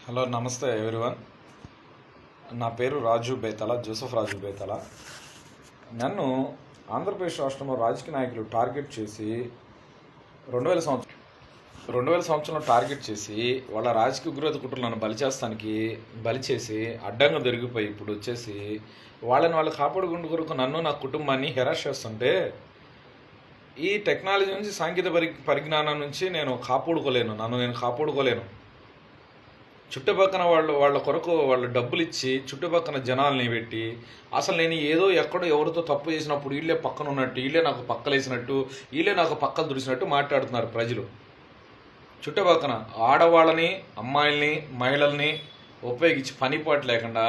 Hello నమస్తే everyone. నా పేరు రాజు బేతల, జోసెఫ్ రాజు బేతల. నన్ను ఆంధ్రప్రదేశ్ రాష్ట్రంలో రాజకీయ నాయకులు టార్గెట్ చేసి 2000 సంవత్సరంలో టార్గెట్ చేసి వాళ్ళ రాజకీయ ఉగ్రత కుట్రలను బలి చేసి అడ్డంగా దొరికిపోయి ఇప్పుడు వచ్చేసి వాళ్ళు కాపాడుకుంటూ కొరకు నన్ను నా కుటుంబాన్ని హెరాస్ చేస్తుంటే ఈ టెక్నాలజీ నుంచి సాంకేతిక పరిజ్ఞానం నుంచి నన్ను నేను కాపాడుకోలేను. చుట్టుపక్కన వాళ్ళ కొరకు వాళ్ళు డబ్బులు ఇచ్చి చుట్టుపక్కన జనాల్ని పెట్టి అసలు నేను ఎక్కడో ఎవరితో తప్పు చేసినప్పుడు వీళ్ళే పక్కన ఉన్నట్టు, వీళ్ళే నాకు పక్కలేసినట్టు, వీళ్ళే నాకు పక్కలు దురిసినట్టు మాట్లాడుతున్నారు ప్రజలు. చుట్టుపక్కన ఆడవాళ్ళని, అమ్మాయిల్ని, మహిళల్ని ఉపయోగించి పనిపాటు లేకుండా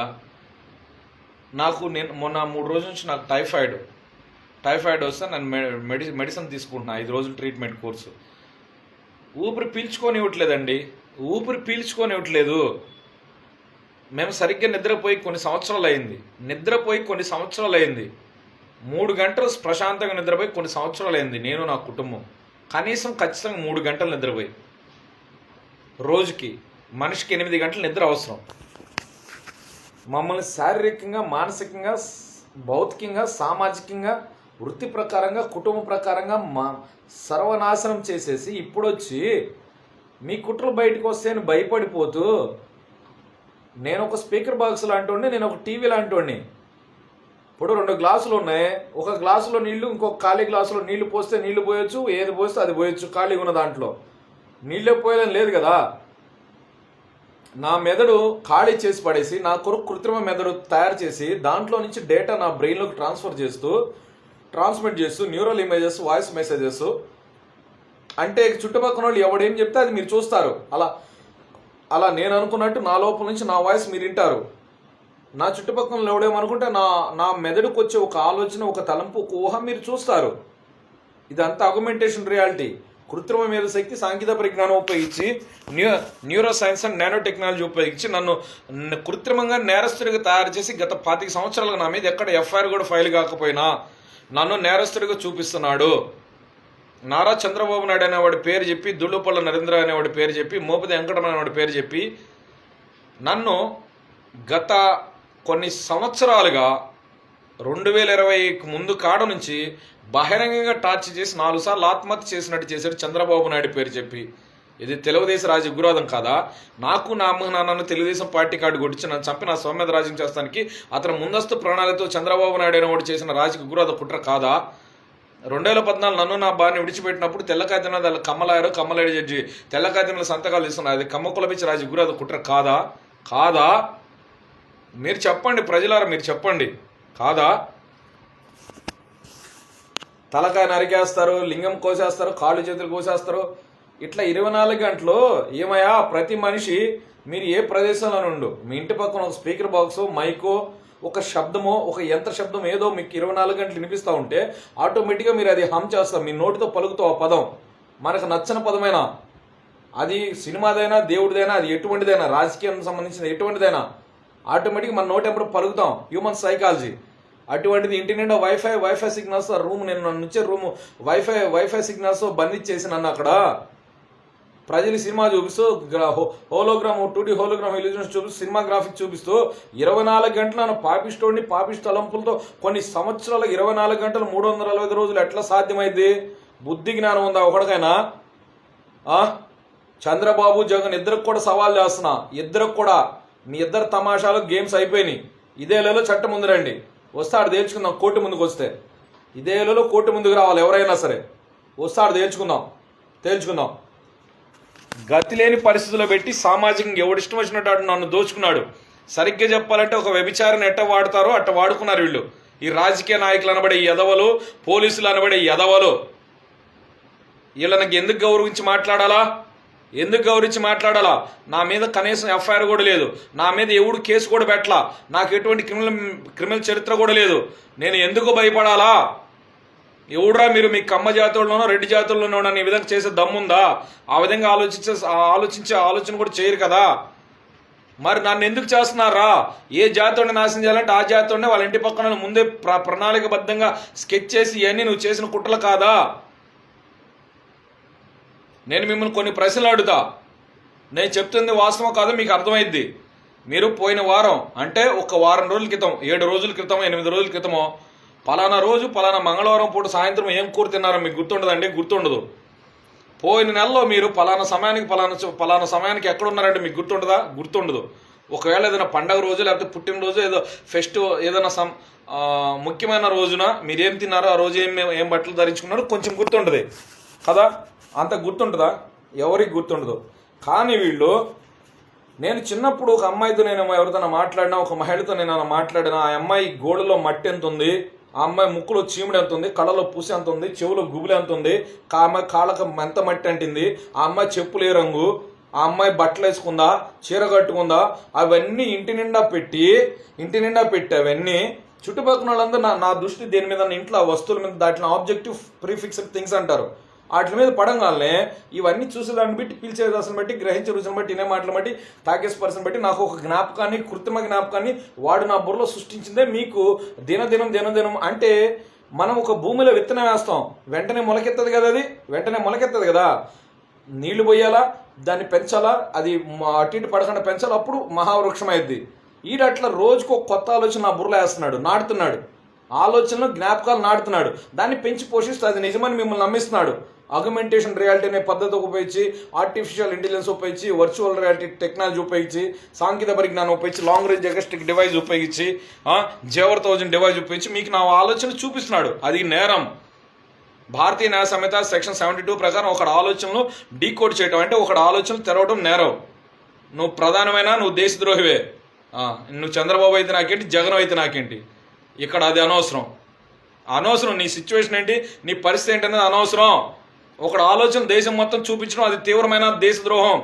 నేను మొన్న 3 రోజుల నుంచి నాకు టైఫాయిడ్ వస్తే నేను మెడిసిన్ తీసుకుంటున్నా, 5 రోజులు ట్రీట్మెంట్ కోర్సు. ఊపిరి పీల్చుకోనివ్వట్లేదండి. మేము సరిగ్గా నిద్రపోయి కొన్ని సంవత్సరాలు అయింది. 3 గంటలు ప్రశాంతంగా నిద్రపోయి కొన్ని సంవత్సరాలు అయింది. నేను నా కుటుంబం ఖచ్చితంగా 3 గంటలు నిద్రపోయి, రోజుకి మనిషికి 8 గంటలు నిద్ర అవసరం. మమ్మల్ని శారీరకంగా, మానసికంగా, భౌతికంగా, సామాజికంగా, వృత్తి ప్రకారంగా, కుటుంబ ప్రకారంగా సర్వనాశనం చేసేసి ఇప్పుడొచ్చి మీ కుట్రలు బయటకు వస్తే భయపడిపోతూ, నేను ఒక స్పీకర్ బాక్స్ లాంటి, నేను ఒక టీవీ లాంటి. ఇప్పుడు 2 గ్లాసులు ఉన్నాయి, ఒక గ్లాసులో నీళ్లు, ఇంకొక ఖాళీ గ్లాసులో నీళ్లు పోస్తే నీళ్లు పోయొచ్చు, ఏది పోస్తే అది పోయొచ్చు. ఖాళీగా ఉన్న దాంట్లో నీళ్ళే పోయేదని లేదు కదా. నా మెదడు ఖాళీ చేసి పడేసి నా కొరకు కృత్రిమ మెదడు తయారు చేసి దాంట్లో నుంచి డేటా నా బ్రెయిన్లోకి ట్రాన్స్మిట్ చేస్తూ న్యూరల్ ఇమేజెస్, వాయిస్ మెసేజెస్, అంటే చుట్టుపక్కల వాళ్ళు ఎవడేం చెప్తే అది మీరు చూస్తారు. అలా నేను అనుకున్నట్టు నా లోపల నుంచి నా వాయిస్ మీరు వింటారు. నా చుట్టుపక్కల ఎవడేమనుకుంటే నా మెదడుకు వచ్చే ఒక ఆలోచన, ఒక తలంపు, ఒక ఊహ మీరు చూస్తారు. ఇదంతా అగ్మెంటేషన్ రియాలిటీ. కృత్రిమ మేధశక్తి, సాంకేతిక పరిజ్ఞానం ఉపయోగించి, neuro science and nano technology ఉపయోగించి నన్ను కృత్రిమంగా నేరస్తుడిగా తయారు చేసి గత 25 సంవత్సరాలుగా నా మీద ఎక్కడ ఎఫ్ఐఆర్ కూడా ఫైల్ కాకపోయినా నన్ను నేరస్తుడిగా చూపిస్తున్నాడు. నారా చంద్రబాబు నాయుడు అనేవాడి పేరు చెప్పి, దుళ్ళుపల్ల నరేంద్ర అనేవాడి పేరు చెప్పి, మోపతి వెంకటరమణ అనేవాడి పేరు చెప్పి నన్ను గత కొన్ని సంవత్సరాలుగా 2020 ముందు కాడ నుంచి బహిరంగంగా టార్చ్ చేసి 4 సార్లు ఆత్మహత్య చేసినట్టు చేశాడు చంద్రబాబు నాయుడు పేరు చెప్పి. ఇది తెలుగుదేశం రాజ్య ఉగ్రవాదం కాదా? నాకు నా అమ్మ నాన్నను తెలుగుదేశం పార్టీ కార్డు కొట్టించి నన్ను చంపి నా స్వామ్యత రాజ్యం చేస్తానికి అతను ముందస్తు ప్రణాళికతో చంద్రబాబు నాయుడు అనేవాడు చేసిన రాజకీయ ఉగ్రవాద కుట్ర కాదా? 2014 నన్ను నా బారిని విడిచిపెట్టినప్పుడు తెల్లకాయతీన కమ్మలాయుడు జడ్జి తెల్లకాయతీన సంతకాలు ఇస్తున్నారు. అది కమ్మకులపిచ్చి రాజు ఉగ్రవాద కుట్ర కాదా? మీరు చెప్పండి ప్రజలారా, మీరు చెప్పండి. కాదా? తలకాయ నరికేస్తారు, లింగం కోసేస్తారు, కాళ్ళు చేతులు కోసేస్తారు. ఇట్లా 24 గంటలు ఏమయ్యా, ప్రతి మనిషి మీరు ఏ ప్రదేశంలో ఉండు, మీ ఇంటి పక్కన ఒక స్పీకర్ బాక్స్, మైకో, ఒక శబ్దమో, ఒక యంత్ర శబ్దం ఏదో మీకు 24 గంటలు వినిపిస్తూ ఉంటే ఆటోమేటిక్గా మీరు అది హమ్ చేస్తాం, మీ నోటితో పలుకుతూ ఆ పదం మనకు నచ్చని పదమైనా, అది సినిమాదైనా, దేవుడిదైనా, అది ఎటువంటిదైనా, రాజకీయానికి సంబంధించిన ఎటువంటిదైనా ఆటోమేటిక్గా మన నోటి ఎప్పుడు పలుకుతాం. హ్యూమన్ సైకాలజీ అటువంటిది. ఇంటి నిండా వైఫై సిగ్నల్స్, నన్ను నుంచే రూము వైఫై సిగ్నల్స్ బంధించేసి నన్ను అక్కడ ప్రజలు సినిమా చూపిస్తూ హోలోగ్రామ్ 2D హోలోగ్రామ్ ఇల్యూజన్స్ చూపిస్తూ సినిమా గ్రాఫిక్స్ చూపిస్తూ 24 గంటలు నన్ను పాపిష్టి తలంపులతో కొన్ని సంవత్సరాలు 24 గంటలు 365 రోజులు ఎట్లా సాధ్యమైంది? బుద్ధి జ్ఞానం ఉందా ఒకటికైనా? చంద్రబాబు, జగన్ ఇద్దరికి కూడా సవాల్ చేస్తున్నా. ఇద్దరికి కూడా మీ ఇద్దరు తమాషాలు, గేమ్స్ అయిపోయినాయి. ఇదేలో చట్టం ముందు రండి, వస్తాడు తేల్చుకుందాం. కోర్టు ముందుకు వస్తే ఇదేలో కోర్టు ముందుకు రావాలి. ఎవరైనా సరే వస్తాడు తేల్చుకుందాం. గతి లేని పరిస్థితుల్లో పెట్టి సామాజికంగా ఎవడిష్టం వచ్చినట్టు నన్ను దోచుకున్నాడు. సరిగ్గా చెప్పాలంటే ఒక వ్యభిచారిని ఎట్ట వాడతారో అట్ట వాడుకున్నారు వీళ్ళు. ఈ రాజకీయ నాయకులు అనబడే ఎదవలు, పోలీసులు అనబడే ఎదవలు. వీళ్ళకి ఎందుకు గౌరవించి మాట్లాడాలా? నా మీద కనీసం ఎఫ్ఐఆర్ కూడా లేదు. నా మీద ఎవడు కేసు కూడా పెట్టలా. నాకు ఎటువంటి క్రిమినల్ చరిత్ర కూడా లేదు. నేను ఎందుకు భయపడాలా? ఎవడురా మీరు, మీ కమ్మ జాతుల్లోనో రెడ్డి జాతుల్లోనో నన్ను ఈ విధంగా చేసే దమ్ముందా? ఆ విధంగా ఆలోచించే ఆలోచన కూడా చేయరు కదా. మరి నన్ను ఎందుకు చేస్తున్నారా? ఏ జాతిని నాశనం చేయాలంటే ఆ జాతిని వాళ్ళ ఇంటి పక్కన ముందే ప్రణాళికబద్ధంగా స్కెచ్ చేసి ఇవన్నీ నువ్వు చేసిన కుట్రలు కాదా? నేను మిమ్మల్ని కొన్ని ప్రశ్నలు అడుగుతా. నేను చెప్తుంది వాస్తవం కాదు మీకు అర్థమైద్ది. మీరు పోయిన వారం అంటే ఒక వారం రోజుల క్రితం, 7 రోజుల క్రితం, 8 రోజుల క్రితమో పలానా రోజు పలానా మంగళవారం పూట సాయంత్రం ఏం కూర తిన్నారో మీకు గుర్తుండదండి? గుర్తుండదు. పోయిన నెలలో మీరు పలానా సమయానికి ఎక్కడ ఉన్నారంటే మీకు గుర్తుండదా? గుర్తుండదు. ఒకవేళ ఏదైనా పండగ రోజు లేకపోతే పుట్టినరోజు ఏదో ఫెస్టివల్ ఏదైనా ముఖ్యమైన రోజున మీరేం తిన్నారో ఆ రోజు ఏం బట్టలు ధరించుకున్నారో కొంచెం గుర్తుంటుంది కదా, అంత గుర్తుంటుందా? ఎవరికి గుర్తుండదు. కానీ వీళ్ళు, నేను చిన్నప్పుడు ఒక అమ్మాయితో నేను ఎవరితో మాట్లాడినా, ఒక మహిళతో నేను మాట్లాడినా, ఆ అమ్మాయి గోడలో మట్టి ఎంత ఉంది, ఆ అమ్మాయి ముక్కులో చీముడు ఎంత ఉంది, కళ్ళలో పూసి ఎంత ఉంది, చెవులో గుబులు ఎంత ఉంది, ఆ అమ్మాయి కాళ్ళకు ఎంత మట్టి అంటింది, ఆ అమ్మాయి చెప్పులు ఏ రంగు, ఆ అమ్మాయి బట్టలు వేసుకుందా, చీర కట్టుకుందా, అవన్నీ ఇంటి నిండా పెట్టి అవన్నీ చుట్టుపక్కల వాళ్ళందరూ నా దృష్టి దేని మీద, ఇంట్లో వస్తువుల మీద, దాంట్లో ఆబ్జెక్టివ్ ప్రీఫిక్స్డ్ థింగ్స్ అంటారు, వాటి మీద పడంగానే ఇవన్నీ చూసేదాన్ని బట్టి, పిలిచే దాన్ని బట్టి, గ్రహించే రుచిని బట్టి, ఇనే మాటలు బట్టి, తాకే స్పర్శను బట్టి నాకు ఒక జ్ఞాపకాన్ని, కృత్రిమ జ్ఞాపకాన్ని వాడు నా బుర్రలో సృష్టించిందే. మీకు దినదినం అంటే మనం ఒక భూమిలో విత్తనం వేస్తాం, వెంటనే మొలకెత్తది కదా, నీళ్లు పోయాలా, దాన్ని పెంచాలా, అది అటు ఇటు పడకుండా పెంచాలి, అప్పుడు మహావృక్షం అయింది. ఈడట్లా రోజుకు ఒక కొత్త ఆలోచన నా బుర్రలో వేస్తున్నాడు, నాటుతున్నాడు, ఆలోచనలు జ్ఞాపకాలు నాటుతున్నాడు, దాన్ని పెంచి పోషిస్తూ అది నిజమని మిమ్మల్ని నమ్మిస్తున్నాడు. ఆగ్మెంటేషన్ రియాలిటీ అనే పద్ధతి ఉపయోగించి, ఆర్టిఫిషియల్ ఇంటెలిజెన్స్ ఉపయోగించి, వర్చువల్ రియాలిటీ టెక్నాలజీ ఉపయోగించి, సాంకేతిక పరిజ్ఞానం ఉపయోగించి, లాంగ్ రేంజ్ ఎగస్టిక్ డివైస్ ఉపయోగించి, జేవర్ 1000 డివైస్ ఉపయోగించి మీకు నా ఆలోచన చూపిస్తున్నాడు. అది నేరం. భారతీయ న్యాయ సంహిత సెక్షన్ 72 ప్రకారం ఒకటి ఆలోచనలు డీకోడ్ చేయడం అంటే ఒకటి ఆలోచనలు తెరవడం నేరం. నువ్వు ప్రధానమైన నువ్వు దేశద్రోహివే. నువ్వు చంద్రబాబు అయితే నాకేంటి, జగన్ అయితే నాకేంటి, ఇక్కడ అది అనవసరం. నీ సిచ్యువేషన్ ఏంటి, నీ పరిస్థితి ఏంటనేది అనవసరం. ఒకటి ఆలోచన దేశం మొత్తం చూపించడం అది తీవ్రమైన దేశద్రోహం.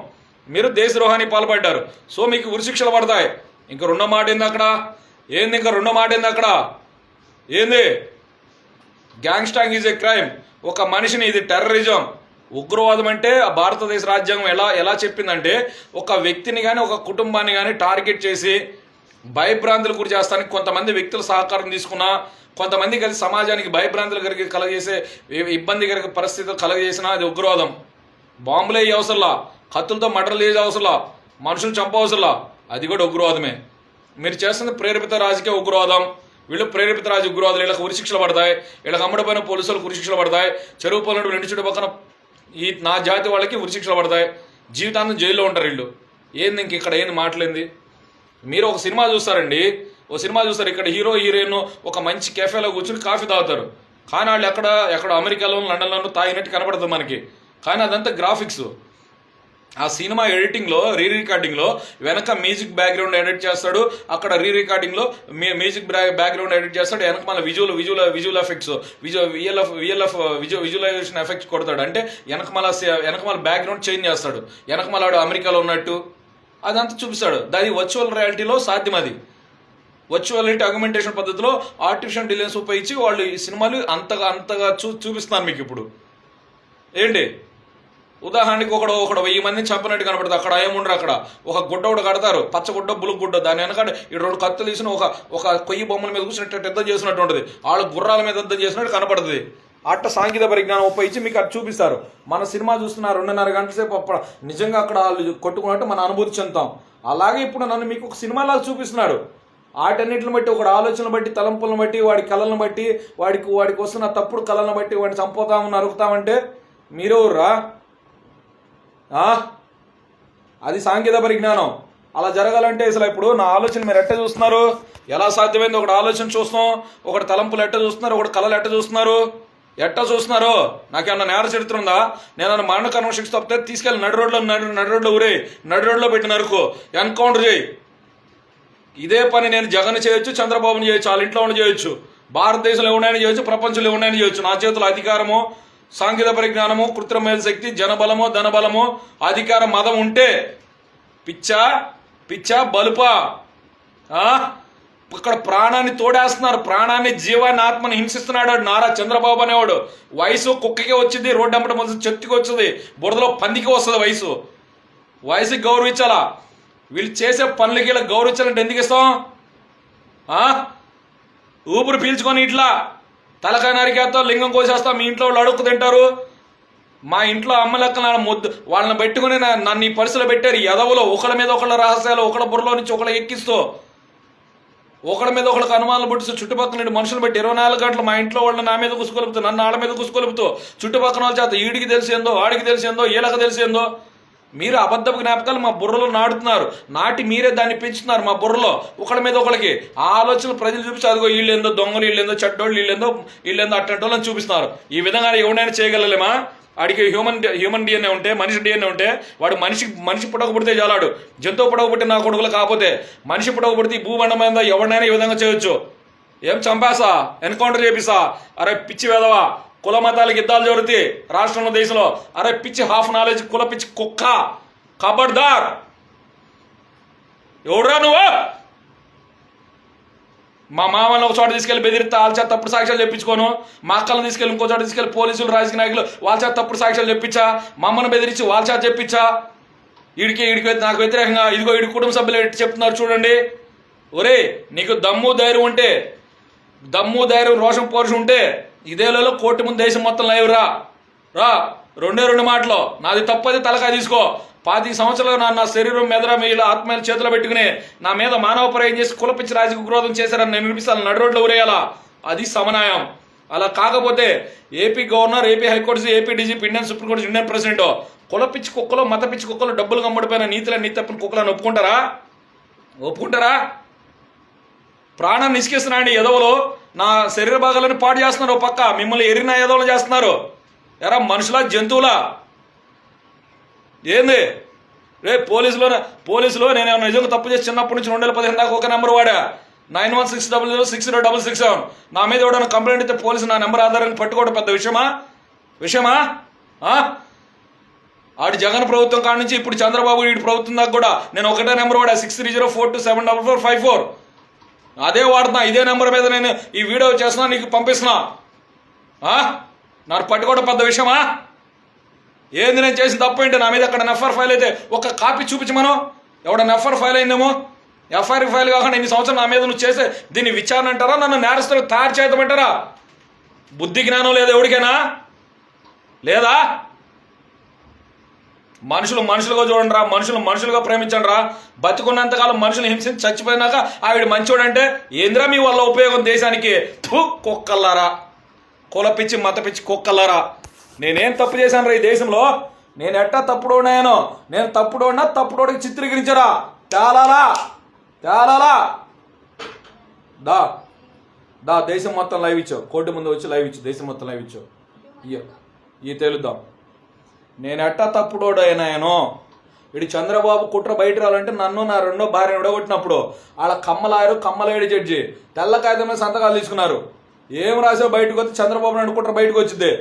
మీరు దేశద్రోహానికి పాల్పడ్డారు, సో మీకు ఉరిశిక్షలు పడతాయి. ఇంకా రెండో మాట ఏంది అక్కడ? ఏంది? గ్యాంగ్స్టాంగ్ ఈజ్ ఏ క్రైమ్. ఒక మనిషిని, ఇది టెర్రరిజం. ఉగ్రవాదం అంటే భారతదేశ రాజ్యాంగం ఎలా చెప్పిందంటే, ఒక వ్యక్తిని కానీ ఒక కుటుంబాన్ని కానీ టార్గెట్ చేసి భయభ్రాంతులు గురి చేస్తానికి కొంతమంది వ్యక్తుల సహకారం తీసుకున్నా, కొంతమంది కలిసి సమాజానికి భయభ్రాంతులు కలగజేసే ఇబ్బందికర పరిస్థితులు కలగజేసినా అది ఉగ్రవాదం. బాంబులు వేయ అవసరంలా, కత్తులతో మర్డర్లు చేసే అవసరంలా, మనుషులు చంపవసరంలా, అది కూడా ఉగ్రవాదమే. మీరు చేస్తున్న ప్రేరేపిత రాజకీయ ఉగ్రవాదం. వీళ్ళు ప్రేరేపిత రాజు ఉగ్రవాదులు. వీళ్ళకి ఉరిశిక్షలు పడతాయి, వీళ్ళకి అమ్మడిపోయిన పోలీసులకు ఉరిశిక్షలు పడతాయి, చెరువు పనులు 2 చుట్టుపక్కన ఈ నా జాతి వాళ్ళకి ఉరిశిక్షలు పడతాయి, జీవితాంతం జైల్లో ఉంటారు వీళ్ళు. ఏంది ఇంక ఇక్కడ ఏంది మాటలేంది? మీరు ఒక సినిమా చూస్తారు, ఇక్కడ హీరో హీరోయిన్ ఒక మంచి కెఫేలో కూర్చుని కాఫీ తాగుతారు, కానీ వాళ్ళు ఎక్కడ అమెరికాలో లండన్లోనూ తాగినట్టు కనపడుతుంది మనకి, కానీ అదంతా గ్రాఫిక్స్. ఆ సినిమా ఎడిటింగ్లో, రికార్డింగ్లో వెనక మ్యూజిక్ బ్యాక్గ్రౌండ్ ఎడిట్ చేస్తాడు, అక్కడ రికార్డింగ్లో మ్యూజిక్ బ్యాక్గ్రౌండ్ ఎడిట్ చేస్తాడు, వెనక మన విజువల్ ఎఫెక్ట్స్, విజువలైజేషన్ ఎఫెక్ట్స్ కొడతాడు. అంటే వెనకమాల బ్యాక్గ్రౌండ్ చేంజ్ చేస్తాడు, వెనకమాలాడు అమెరికాలో ఉన్నట్టు అదంతా చూపిస్తాడు. దాని వర్చువల్ రియాలిటీలో సాధ్యం. అది వర్చువల్ రియాలిటీ ఆగ్మెంటేషన్ పద్ధతిలో ఆర్టిఫిషియల్ ఇంటెలిజెన్స్ ఉపయోగించి వాళ్ళు ఈ సినిమాలు అంతగా చూపిస్తున్నారు మీకు. ఇప్పుడు ఏంటి, ఉదాహరణకి ఒకడు 1000 మందిని చంపినట్టు కనపడుతుంది, అక్కడ ఏముండరు, అక్కడ ఒక గుడ్డ ఒకటి కడతారు, పచ్చగుడ్డ బులుగుడ్డ, దాని వెనకాల 2 కత్తులు తీసిన ఒక కొయ్యి బొమ్మల మీద కూర్చున్నట్టు యుద్ధం చేసినట్టు ఉంటుంది, వాళ్ళు గుర్రాల మీద యుద్ధం చేసినట్టు కనపడుతుంది. అట్ట సాంకేతిక పరిజ్ఞానం ఉపయోగించి మీకు అది చూపిస్తారు. మన సినిమా చూస్తున్న 2.5 గంటల సేపు నిజంగా అక్కడ వాళ్ళు కొట్టుకున్నట్టు మన అనుభూతి చెందుతాం. అలాగే ఇప్పుడు నన్ను మీకు ఒక సినిమాలాగా చూపిస్తున్నాడు. వాటన్నిటిని బట్టి, ఒకటి ఆలోచనలు బట్టి, తలంపులను బట్టి, వాడి కళలను బట్టి, వాడికి వస్తున్న తప్పుడు కళలను బట్టి వాడిని చంపుతామని నరుకుతామంటే మీరెవర్రా? అది సాంకేతిక పరిజ్ఞానం. అలా జరగాలంటే అసలు ఇప్పుడు నా ఆలోచన మీరు ఎట్ట చూస్తున్నారు? ఎలా సాధ్యమైంది? ఒకటి ఆలోచన చూస్తున్నాం, ఒకటి తలంపులు ఎట్ట చూస్తున్నారు, ఒకటి కళలు ఎట్ట చూస్తున్నారు? నాకేమన్నా నేర చరిత్ర ఉందా? నేను మరణకరణ శిక్ష తప్పితే తీసుకెళ్ళి నడి రోడ్లో ఊరే, నడి రోడ్లో పెట్టి నరుకు, ఎన్కౌంటర్ చేయి. ఇదే పని నేను జగన్ చేయొచ్చు, చంద్రబాబుని చేయొచ్చు, వాళ్ళ ఇంట్లో ఉండి చేయొచ్చు, భారతదేశంలో ఎవరైనా చేయొచ్చు, ప్రపంచంలో ఎవరైనా చేయొచ్చు. నా చేతుల్లో అధికారము, సాంకేతిక పరిజ్ఞానము, కృత్రిమ శక్తి, జనబలము, ధనబలము, అధికారం, మదం ఉంటే పిచ్చా బలుపా ఇక్కడ ప్రాణాన్ని తోడేస్తున్నారు, ప్రాణాన్ని, జీవాన్ని, ఆత్మని హింసిస్తున్నాడు నారా చంద్రబాబు అనేవాడు. వయసు కుక్కకే వచ్చింది, రోడ్డు అమ్మటం మనసు చెట్టుకి వచ్చింది, బురదలో పందికి వస్తుంది. వయసుకి గౌరవించాలా? వీళ్ళు చేసే పనులకి ఇలా గౌరవించాలంటే ఎందుకు ఇస్తాం? ఊపిరి పీల్చుకొని ఇట్లా తలకాయ నరికేస్తాం, లింగం కోసేస్తాం, మీ ఇంట్లో వాళ్ళు అడుక్కు తింటారు. మా ఇంట్లో అమ్మలక్క నా ముద్దు వాళ్ళని పెట్టుకుని నన్ను ఈ పరిస్థితులు పెట్టారు. ఎదవలో ఒకళ్ళ మీద ఒకళ్ళ రహస్యాలు, ఒకళ్ళ బుర్రలో నుంచి ఒకళ్ళ ఎక్కిస్తూ, ఒకళ్ళ మీద ఒకళ్ళకి అనుమానాలు పుట్టిస్తూ, చుట్టుపక్కల నుండి మనుషులు పెట్టి 24 గంటలు మా ఇంట్లో వాళ్ళు నా మీద కుసుకొలుపుతూ, నన్ను ఆళ్ళ మీద కుసుకొలుపుతూ, చుట్టుపక్కల వాళ్ళ చేత ఈడికి తెలిసిందో ఆడికి తెలిసిందో వీళ్ళకి తెలిసిందో. మీరు అబద్ధపు జ్ఞాపకాలు మా బుర్రలో నాటుతున్నారు. నాటి మీరే దాన్ని పెంచుతున్నారు మా బుర్రలో. ఒకళ్ళ మీద ఒకళ్ళకి ఆ ఆలోచనలు ప్రజలు చూపించి, అదిగో వీళ్ళేందో దొంగలు, వీళ్ళేందో చెడ్డోళ్ళు, వీళ్ళేందో అట్టంటోళ్ళని చూపిస్తున్నారు. ఈ విధంగా ఎవరైనా చేయగలలేమా? వాడికి హ్యూమన్ డిఎన్ఏ ఉంటే, మనిషి డిఎన్ఏ ఉంటే, వాడు మనిషి పుట్టక పుడితే చాలాడు. జంతువు పుట్టక పుట్టి నా కొడుకులు కాకపోతే మనిషి పుట్టక పుడితే ఈ భూమండం మీద ఎవరినైనా ఈ విధంగా చేయొచ్చు. ఏం చంపేసా, ఎన్కౌంటర్ చేపిసా? అరే పిచ్చి వేదవా, కుల మతాలకు యుద్ధాలు జరుగుతాయి రాష్ట్రంలో, దేశంలో. అరే పిచ్చి హాఫ్ నాలెడ్జ్ కుల పిచ్చి కుక్క, ఖబర్దార్. ఎవడురా నువ్వు? మా మామని ఒక చోట తీసుకెళ్ళి బెదిరిస్తే వాళ్ళ చేత తప్పుడు సాక్ష్యాలు చెప్పించుకోను. మా అక్కలను తీసుకెళ్ళి ఇంకో చోట తీసుకెళ్ళి పోలీసులు, రాజకీయ నాయకులు వాళ్ళ చేత తప్పుడు సాక్ష్యాలు చెప్పించా. మా అమ్మను బెదిరించి వాళ్ళ చేత చెప్పించా. వీడికి నాకు వ్యతిరేకంగా ఇదిగో వీడి కుటుంబ సభ్యులు చెప్తున్నారు చూడండి. ఒరే నీకు దమ్ము ధైర్యం ఉంటే, దమ్ము ధైర్యం రోషం పౌరుషం ఉంటే ఇదేలో కోర్టు ముందు దేశం మొత్తం లైవ్ రా. 2 మాటలు. నాది తప్పది తలకాయ తీసుకో. 25 సంవత్సరాలు నా శరీరం మెదర మీద ఆత్మీయుల చేతిలో పెట్టుకుని నా మీద మానవ ప్రయోగం చేసి కులపిచ్చి రాజకీయ విరోధం చేశారని నేను వినిపిస్తాను. నడు రోడ్లో ఊరేయాలా? అది సమన్యాయం. అలా కాకపోతే AP governor, AP high court, AP DGP, Indian supreme court, Indian president కులపిచ్చి కుక్కలు, మత పిచ్చి కుక్కలు, డబ్బులు కమ్మడిపోయిన నీతి తప్పిన కుక్కలను ఒప్పుకుంటారా? ప్రాణం నిష్కిస్తున్నాండి ఎదవలు. నా శరీర భాగాలను పాడు చేస్తున్నారు. పక్క మిమ్మల్ని ఎరిన ఎదవలు చేస్తున్నారు. ఎరా మనుషులా జంతువులా? ఏంది రే? పోలీసులో నేను నిజంగా తప్పు చేసి చిన్నప్పటి నుంచి 2015 దాకా ఒక నెంబర్ వాడా, 9160060667. నా మీద ఎవడన్నా కంప్లైంట్ ఇస్తే పోలీసు నా నెంబర్ ఆధారాన్ని పట్టుకోవడం పెద్ద విషయమా? ఆడి జగన్ ప్రభుత్వం కాడ నుంచి ఇప్పుడు చంద్రబాబు వీడి ప్రభుత్వం దాకా కూడా నేను ఒకటే నెంబర్ వాడా, 6304274454. అదే వాడుతున్నా. ఇదే నెంబర్ మీద నేను ఈ వీడియో చేస్తున్నా, నీకు పంపిస్తున్నా. నాకు పట్టుకోవడం పెద్ద విషయమా? ఏంది నేను చేసిన తప్పు ఏంటి? నా మీద అక్కడ ఎఫ్ఐఆర్ ఫైల్ అయితే ఒక కాపీ చూపించమను. ఎవడన్నా ఎఫ్ఐఆర్ ఫైల్ అయిందేమో. ఎఫ్ఐఆర్ ఫైల్ కాకుండా ఇన్ని సంవత్సరం నా మీద నువ్వు చేసే దీన్ని విచారణ అంటారా? నన్ను నేరస్తులు తయారు చేయమంటారా? బుద్ధి జ్ఞానం లేదా ఎవరికైనా? లేదా? మనుషులుగా చూడండి రా, మనుషులుగా ప్రేమించండి రా. బతుకున్నంతకాలం మనుషులు హింసించి చచ్చిపోయినాక ఆవిడ మంచోడంటే ఏంద్రా మీ వల్ల ఉపయోగం దేశానికి? కుక్కల్లారా, కులపిచ్చి మత పిచ్చి కుక్కల్లారా. నేనేం తప్పు చేశాను రా ఈ దేశంలో? నేను ఎట్టా తప్పుడోడాను? నేను తప్పుడోడినా తప్పుడోడికి చిత్రీకరించరా? తేలాలా? దా దేశం మొత్తం లైవ్ ఇచ్చావు. కోర్టు ముందు వచ్చి లైవ్ ఇచ్చు. దేశం మొత్తం లైవ్ ఇచ్చావు. ఈ తేలుద్దాం. నేను ఎట్టా తప్పుడోడైనాను? వీడి చంద్రబాబు కుట్ర బయట రావాలంటే నన్ను నా రెండో భార్యను విడగొట్టినప్పుడు వాళ్ళ కమ్మలేడు జడ్జి తెల్ల కాగితం మీద సంతకాలు తీసుకున్నారు. ఏం రాసావు బయటకు వచ్చి చంద్రబాబు నాయుడు కుట్ర బయటకు వచ్చింది.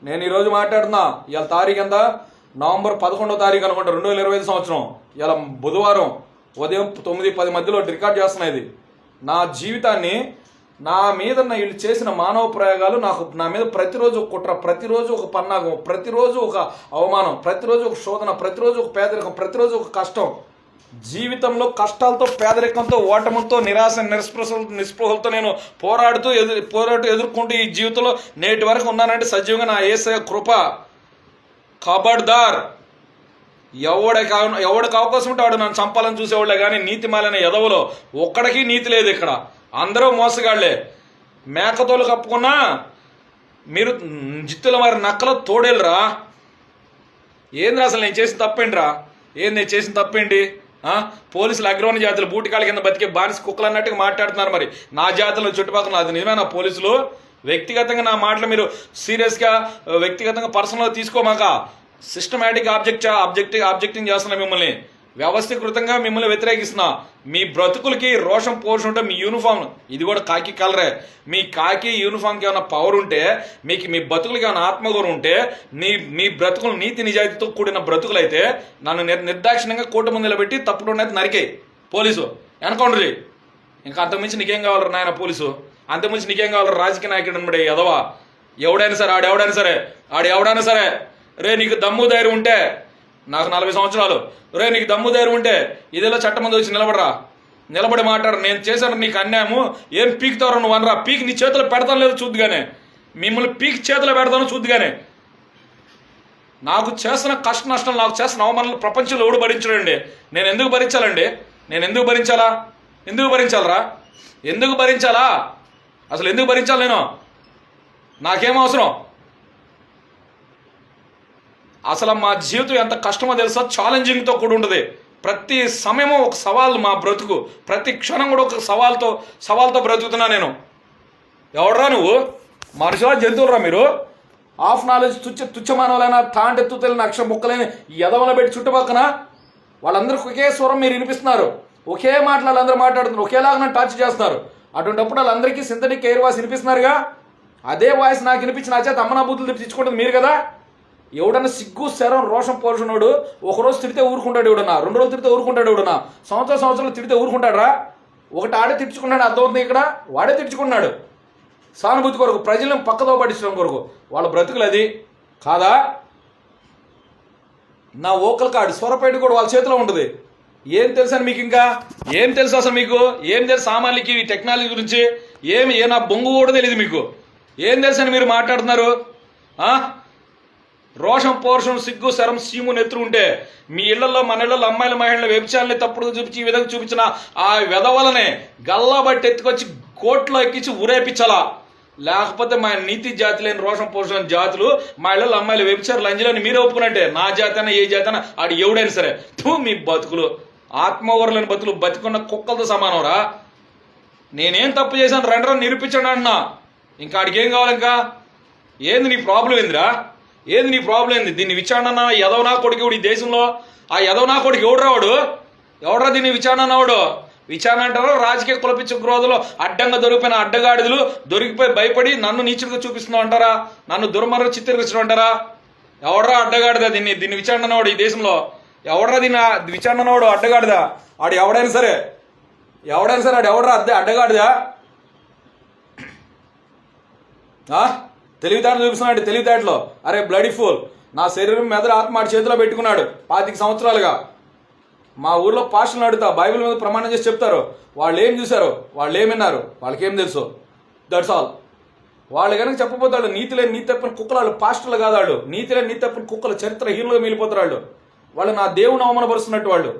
నేను ఈరోజు మాట్లాడుతున్నా. ఇవాళ తారీఖు ఎంత? నవంబర్ 11వ తారీఖు అనుకుంటా, 2025 సంవత్సరం. ఇలా బుధవారం ఉదయం 9-10 మధ్యలో రికార్డ్ చేస్తున్నా. ఇది నా జీవితాన్ని, నా మీద వీళ్ళు చేసిన మానవ ప్రయోగాలు, నా మీద ప్రతిరోజు ఒక కుట్ర, ప్రతిరోజు ఒక పన్నాగం, ప్రతిరోజు ఒక అవమానం, ప్రతిరోజు ఒక శోధన, ప్రతిరోజు ఒక పేదరికం, ప్రతిరోజు ఒక కష్టం. జీవితంలో కష్టాలతో, పేదరికంతో, ఓటములతో, నిరాశ నిస్పృహలతో నేను పోరాడుతూ ఎదుర్కొంటూ ఈ జీవితంలో నేటి వరకు ఉన్నానంటే సజీవంగా నా యేసయ్య కృప. ఖబర్దార్. ఎవడికి అవకాశం ఉంటే వాడు నన్ను చంపాలని చూసేవాళ్ళే కానీ నీతి మాలిన ఎదవలో ఒక్కడికి నీతి లేదు ఇక్కడ. అందరూ మోసగాళ్లే. మేకతోలు కప్పుకున్నా మీరు జిత్తుల వారి నక్కలో తోడేళ్ళరా. ఏంద్రా అసలు నేను చేసిన తప్పేంట్రా? నేను చేసిన తప్పేంటి? పోలీసులు అగ్రవర్ణ జాతులు బూటికాల కింద బతికే బానిస కుక్కలు అన్నట్టుగా మాట్లాడుతున్నారు. మరి నా జాతుల చుట్టుపక్కల అది నిజమే. నా పోలీసులు వ్యక్తిగతంగా నా మాటలు మీరు సీరియస్గా వ్యక్తిగతంగా పర్సనల్గా తీసుకోమాక. సిస్టమేటిక్ ఆబ్జెక్టింగ్ చేస్తున్నా. మిమ్మల్ని వ్యవస్థీకృతంగా మిమ్మల్ని వ్యతిరేకిస్తున్నా. మీ బ్రతుకులకి రోషం పోర్షన్ ఉంటే మీ యూనిఫామ్, ఇది కూడా కాకి కలరే, మీ కాకి యూనిఫామ్కి ఏమైనా పవర్ ఉంటే, మీ బ్రతుకులకి ఏమైనా ఆత్మగౌరవం ఉంటే, మీ బ్రతుకులు నీతి నిజాయితీతో కూడిన బ్రతుకులు అయితే నన్ను నిర్దాక్షిణ్యంగా కోర్టు ముందు నిలబెట్టి తప్పుడు ఉన్నది నరికాయి పోలీసు, ఎన్కౌంటర్ చేయి. ఇంకా అంతకుమించి నీకేం కావాలరు నాయన పోలీసు? అంతకుమించి నీకేం కావాలరు రాజకీయ నాయకుడు అనమాట ఎదవా? ఎవడైనా సరే ఆడెవడైనా సరే రే నీకు దమ్ము ధైర్యం ఉంటే, నాకు 40 సంవత్సరాలు, రే నీకు దమ్ము ధైర్యం ఉంటే ఇదేలో చట్టం ముందు వచ్చి నిలబడి మాట్లాడు. నేను చేశాను నీకు అన్యాయము, ఏం పీకుతావు నువ్వు అనరా? పీక్ నీ చేతిలో పెడతాను లేదు చూద్దుగానే, మిమ్మల్ని పీక్ చేతిలో పెడతాను చూద్దుగానే. నాకు చేసిన కష్ట నష్టాలు, నాకు చేసిన అవమానాలు ప్రపంచంలో ఎవడు భరించడండి. నేను ఎందుకు భరించాలండి? నేను ఎందుకు భరించాలా? ఎందుకు భరించాలరా? ఎందుకు భరించాలా? అసలు ఎందుకు భరించాలి? నేను నాకేం అవసరం? అసలు మా జీవితం ఎంత కష్టమో తెలుసా? ఛాలెంజింగ్తో కూడి ఉంటుంది. ప్రతి సమయము ఒక సవాల్. మా బ్రతుకు ప్రతి క్షణం కూడా ఒక సవాల్తో బ్రతుకుతున్నా నేను. ఎవడరా నువ్వు? మనుషులా జంతువులరా మీరు? హాఫ్ నాలెడ్జ్ తుచ్చమానవులైనా తాండెత్తు తెలియని అక్షర ముక్కలేని ఎదవల పెట్టి చుట్టుపక్కన వాళ్ళందరికీ ఒకే స్వరం మీరు వినిపిస్తున్నారు. ఒకే మాటలు వాళ్ళందరూ మాట్లాడుతున్నారు, ఒకేలాగా నన్ను టచ్ చేస్తున్నారు. అటువంటిప్పుడు వాళ్ళందరికీ సింథటిక్ ఎయిర్ వాయిస్ వినిపిస్తున్నారుగా. అదే వాయిస్ నాకు వినిపించి నా చేత అమ్మనా బూతులు తెప్పించుకుంటుంది మీరు కదా. ఎవడన్నా సిగ్గు శరం రోషం పోల్చున్నాడు ఒకరోజు తిడితే ఊరుకుంటాడు ఎవడన్నా, 2 రోజులు తిడితే ఊరుకుంటాడు ఎవడన్నా, సంవత్సరాలు తిడితే ఊరుకుంటాడా? ఒకటి ఆడే తిట్టుకున్నాడు, అర్థమవుతుంది. ఇక్కడ వాడే తిట్టుకున్నాడు సానుభూతి కొరకు, ప్రజలను పక్కదో పట్టించడం కొరకు. వాళ్ళ బ్రతుకులు అది కాదా? నా ఓకల్ కార్డు స్వరపేట కూడా వాళ్ళ చేతిలో ఉంటుంది. ఏం తెలుసని మీకు? ఇంకా ఏం తెలుసు అసలు మీకు? ఏం తెలుసు సామాన్యులకి ఈ టెక్నాలజీ గురించి? నా బొంగు కూడా తెలియదు మీకు. ఏం తెలుసని మీరు మాట్లాడుతున్నారు? రోషం పౌరుషం సిగ్గు శరం సీము నెత్తురు ఉంటే మీ ఇళ్లలో మన ఇళ్లలో అమ్మాయిల మహిళల వ్యభిచారాన్ని తప్పుడు చూపించి ఈ విధంగా చూపించిన ఆ వెధవలనే గల్లాబట్టి ఎత్తుకొచ్చి కోర్టులో ఎక్కించి ఊరేపించాలా? లేకపోతే మా నీతి జాతి లేని రోషం పౌరుషం జాతులు మా ఇళ్లలో అమ్మాయిల వ్యభిచారాలు అంజలని మీరే ఒప్పుకున్నట్టే. నా జాతి అయినా ఏ జాతి అయినా ఆడు ఎవడైనా సరే మీ బతుకులు ఆత్మగౌరవలేని బతుకులు బతికున్న కుక్కలతో సమానంరా. నేనేం తప్పు చేశాను రెండరా నిరూపించండి అంటున్నా. ఇంకా ఆడికి ఏం కావాలి? ఇంకా ఏంది నీ ప్రాబ్లం? ఏందిరా? ఏంది నీ ప్రాబ్లం? ఏంది? దీన్ని విచారణ ఎదవనా కొడుకు ఈ దేశంలో? ఆ ఎదవనా కొడుకు ఎవడరా వాడు? ఎవడరా దీన్ని విచారణ అన్నవాడు? విచారణ అంటారు రాజకీయ కులపిచ్చ గ్రోధులు అడ్డంగా దొరికిపోయిన అడ్డగాడిదలు దొరికిపోయి భయపడి నన్ను నీచుడిగా చూపిస్తున్నావు అంటారా? నన్ను దుర్మార్గ చిత్రీకరించడం అంటారా? ఎవడరా అడ్డగాడిదా? దీన్ని విచారణ అన్నవాడు ఈ దేశంలో? ఎవడరా దీన్ని విచారణ అన్నవాడు? అడ్డగాడిదా? ఆడు ఎవడైనా సరే ఆడు ఎవడరా అడ్డగాడిదా? తెలివితేటలు చూపిస్తున్నాడు. తెలివితేటలో అరే బ్లడీ ఫుల్ నా శరీరం మెదడు ఆత్మ ఆడి చేతిలో పెట్టుకున్నాడు 25 సంవత్సరాలుగా. మా ఊర్లో పాస్టర్లు అడుగుతా, బైబిల్ మీద ప్రమాణం చేసి చెప్తారు. వాళ్ళు ఏం చూశారు, వాళ్ళు ఏం విన్నారు, వాళ్ళకేం తెలుసు? That's all. వాళ్ళు కనుక చెప్పబోతాడు నీతి తప్పిన కుక్కలు. వాళ్ళు పాస్టర్లు కాదు, వాళ్ళు నీతి తప్పిన కుక్కలు, చరిత్ర హీరోగా మిగిలిపోతారు వాళ్ళు నా దేవుని అవమానపరుస్తున్నట్టు వాళ్ళు.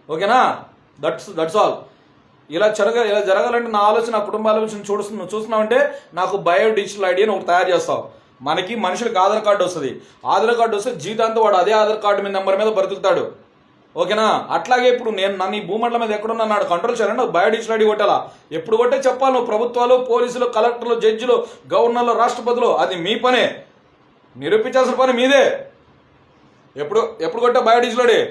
ఓకేనా? That's all. ఇలా జరగాలంటే నా ఆలోచన, నా కుటుంబ ఆలోచన చూస్తున్నామంటే నాకు బయో డిజిటల్ ఐడి అని ఒకటి తయారు చేస్తావు. మనకి మనుషులకి ఆధార్ కార్డు వస్తుంది. ఆధార్ కార్డు వస్తే జీవితాంతం వాడు అదే ఆధార్ కార్డు మీద నెంబర్ మీద బ్రతుకుతాడు. ఓకేనా? అట్లాగే ఇప్పుడు నన్ను ఈ భూమండలం మీద ఎక్కడున్నా నాడు కంట్రోల్ చేయాలంటే బయో డిజిటల్ ఐడి కొట్టాలా? ఎప్పుడు కొట్టే చెప్పాలి నువ్వు. ప్రభుత్వాలు, పోలీసులు, కలెక్టర్లు, జడ్జిలు, గవర్నర్లు, రాష్ట్రపతులు, అది మీ పనే. నిరూపించాల్సిన పని మీదే. ఎప్పుడు కొట్టా బయో డిజిటల్ ఐడి?